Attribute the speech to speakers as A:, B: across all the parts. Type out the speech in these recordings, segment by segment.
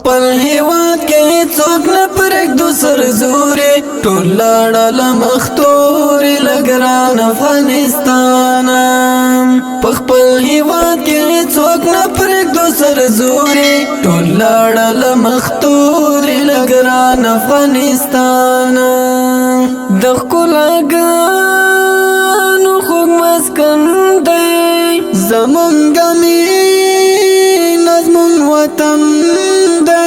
A: خپل هیواد کې څوک نه پرېږدو سرزوري ټول لاړل مختوري لګران افغانستان په خپل هیواد کې څوک نه پرېږدو سرزوري ټول لاړل مختوري لګران افغانستان د ښکلاګانو خوږ مسکن دی زمونږ مینه زمونږ وطن دی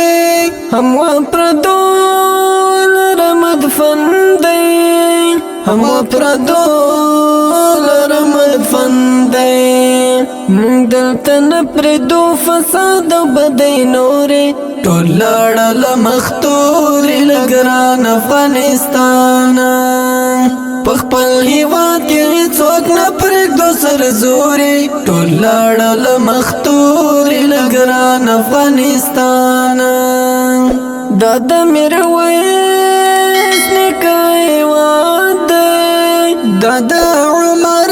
A: هموا پردو لره مدفن دی هموا پردو لره مدفن دی مونږ دلته نه پرېږدو فساد او بدۍ نورې ټول لاړل مختوري لګران افغانستان په خپل هیواد کې څوک نه پرېږدو سرزوري ټول لاړل مختوري لګران افغانستان دا د میرویس نیکه هیواد دی دا د عمر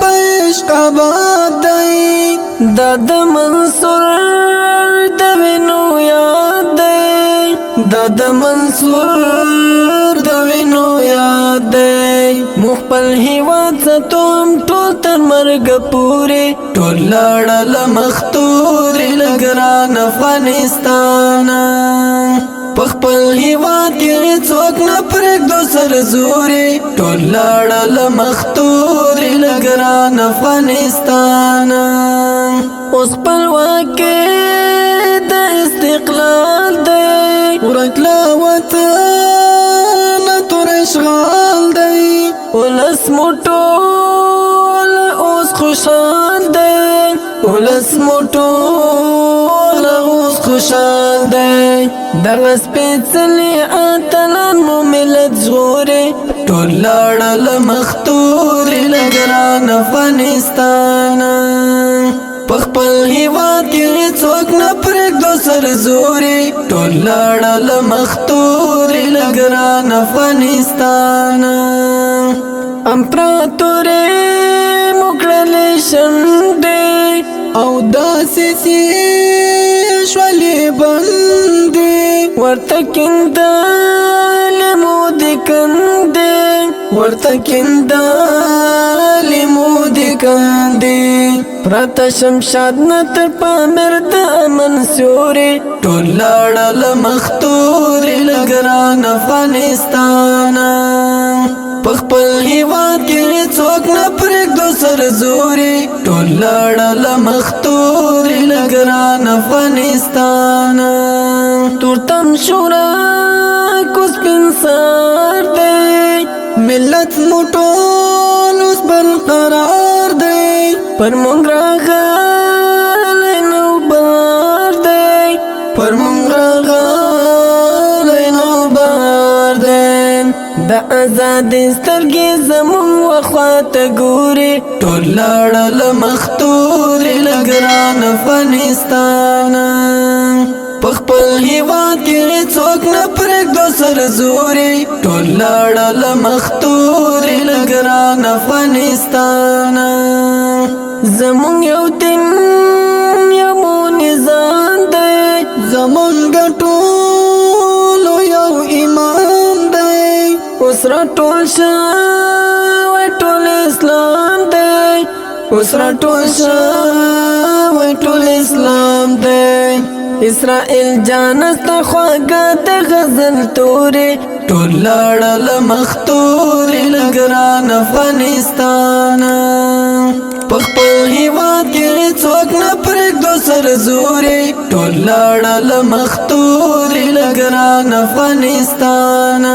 A: په عشق آباد دی دا د منصور د وینو یاد دی دا د منصور د وینو یاد دی موږ خپل هیواد ساتو ټول تر مرګه پورې ټول لاړل مختوري لګران افغانستان په خپل هیواد کې څوک نه پرېږدو سرزوري ټول لاړل مختوري لګران افغانستان اوس خپلواکي د استقلال دی ورک له وطن تور اشغال دی ولس مو ټول اوس خوشحال دی ولس مو ټول اوس خوشحال دی دغه سپېڅلي اتلان مو ملت ژغوري ټول لاړل مختوري لګران افغانستان په خپل هیواد کې څوک نه پرېږدو سرزوري ټول لاړل مختوري لګران افغانستان امپراتوري مو کړلې شنډې او داسې شولې بندې ورته کیندلې مو د کندې ورته کیندلې مو د کندې پرته شمشاد نه تر پامیر د امن سیوري ټول لاړل مختوري لګران افغانستان په خپل هیواد کې څوک نه پرېږدو سرزوري ټول لاړل مختوري لګران افغانستان تورتم شورا کو سپین سار دی ملت مو ټول اوس برقرار دی پر مونږ راغلی نوبار دی پر مونږ راغلی نوبار دی د ازادۍ سترګې زمونږ وخواته ګوري ټول لاړل مختوري لګران افغانستان په خپل هیواد کې څوک نه پرېږدو سرزوري ټول لاړل مختوري لګران افغانستان زمونږ یو دین یو نظام دی زمونږ ټولو یو ایمان دی اوس راټول شوی ټول اسلام دی اوس راټول شوی ټول اسلام دی اسرائیل جانسته خواږه د غزل تورې ټول لاړل مختوري لګران افغانستان په خپل هیواد کې څوک نه پرېږدو سرزوري ټول لاړل مختوري لګران افغانستان